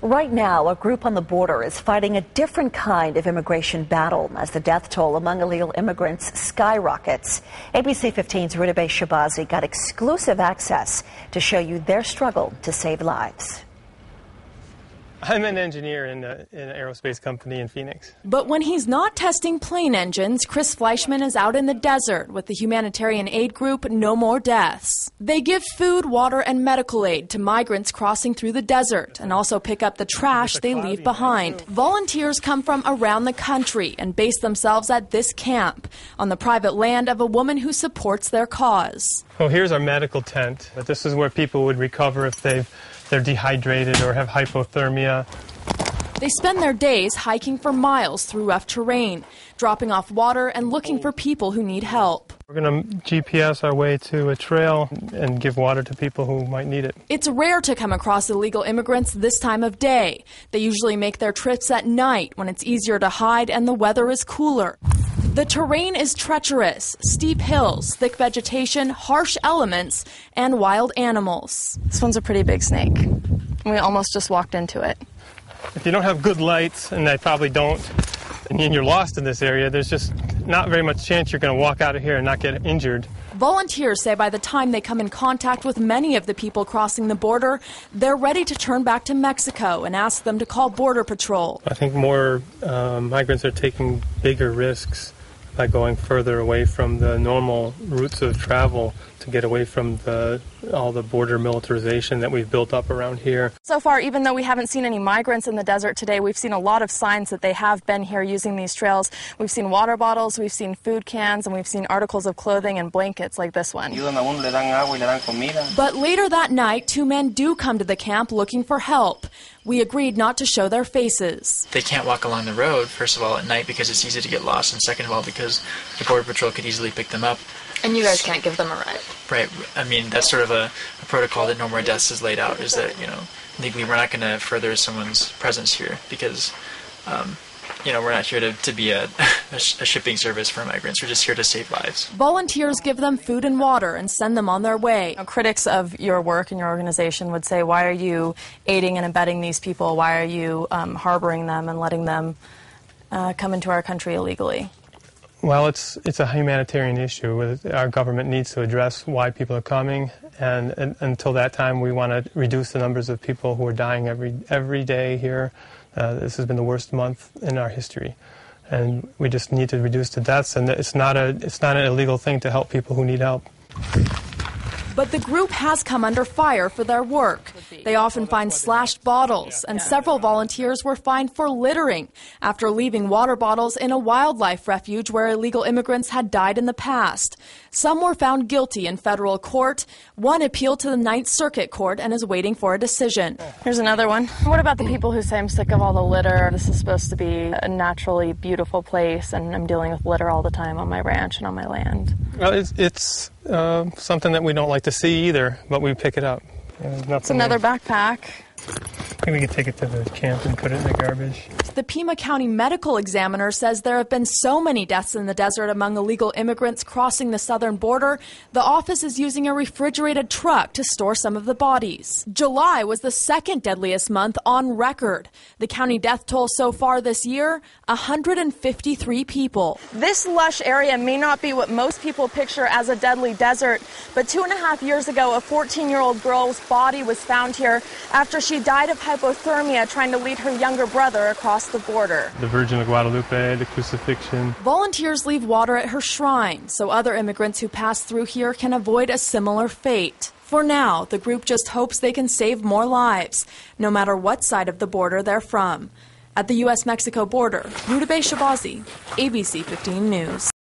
Right now, a group on the border is fighting a different kind of immigration battle as the death toll among illegal immigrants skyrockets. ABC 15's Rudabeh Shabazi got exclusive access to show you their struggle to save lives. I'm an engineer in an aerospace company in Phoenix. But when he's not testing plane engines, Chris Fleischman is out in the desert with the humanitarian aid group No More Deaths. They give food, water, and medical aid to migrants crossing through the desert and also pick up the trash they leave behind. Volunteers come from around the country and base themselves at this camp on the private land of a woman who supports their cause. Well, here's our medical tent. This is where people would recover if they're dehydrated or have hypothermia. They spend their days hiking for miles through rough terrain, dropping off water and looking for people who need help. We're going to GPS our way to a trail and give water to people who might need it. It's rare to come across illegal immigrants this time of day. They usually make their trips at night when it's easier to hide and the weather is cooler. The terrain is treacherous, steep hills, thick vegetation, harsh elements, and wild animals. This one's a pretty big snake. We almost just walked into it. If you don't have good lights, and I probably don't, and you're lost in this area, there's just not very much chance you're going to walk out of here and not get injured. Volunteers say by the time they come in contact with many of the people crossing the border, they're ready to turn back to Mexico and ask them to call Border Patrol. I think more migrants are taking bigger risks by going further away from the normal routes of travel to get away from all the border militarization that we've built up around here. So far, even though we haven't seen any migrants in the desert today, we've seen a lot of signs that they have been here using these trails. We've seen water bottles, we've seen food cans, and we've seen articles of clothing and blankets like this one. But later that night, two men do come to the camp looking for help. We agreed not to show their faces. They can't walk along the road, first of all, at night because it's easy to get lost, and second of all, because the Border Patrol could easily pick them up. And you guys can't give them a ride. Right. I mean, that's sort of a protocol that No More Deaths has laid out, is that, legally we're not going to further someone's presence here because, we're not here to be a shipping service for migrants. We're just here to save lives. Volunteers give them food and water and send them on their way. Critics of your work and your organization would say, why are you aiding and abetting these people? Why are you harboring them and letting them come into our country illegally? Well, it's a humanitarian issue. Our government needs to address why people are coming, and until that time, we want to reduce the numbers of people who are dying every day here. This has been the worst month in our history, and we just need to reduce the deaths. And it's not an illegal thing to help people who need help. But the group has come under fire for their work. They often find slashed bottles, and several volunteers were fined for littering after leaving water bottles in a wildlife refuge where illegal immigrants had died in the past. Some were found guilty in federal court. One appealed to the Ninth Circuit Court and is waiting for a decision. Here's another one. What about the people who say, I'm sick of all the litter? This is supposed to be a naturally beautiful place, and I'm dealing with litter all the time on my ranch and on my land. Well, it's something that we don't like to see either, but we pick it up. It's another backpack. I think we could take it to the camp and put it in the garbage. The Pima County medical examiner says there have been so many deaths in the desert among illegal immigrants crossing the southern border, the office is using a refrigerated truck to store some of the bodies. July was the second deadliest month on record. The county death toll so far this year, 153 people. This lush area may not be what most people picture as a deadly desert, but 2.5 years ago, a 14-year-old girl's body was found here after she died of hypothermia trying to lead her younger brother across the border. The Virgin of Guadalupe, the crucifixion. Volunteers leave water at her shrine so other immigrants who pass through here can avoid a similar fate. For now, the group just hopes they can save more lives, no matter what side of the border they're from. At the U.S.-Mexico border, Rudabeh Shabazi, ABC 15 News.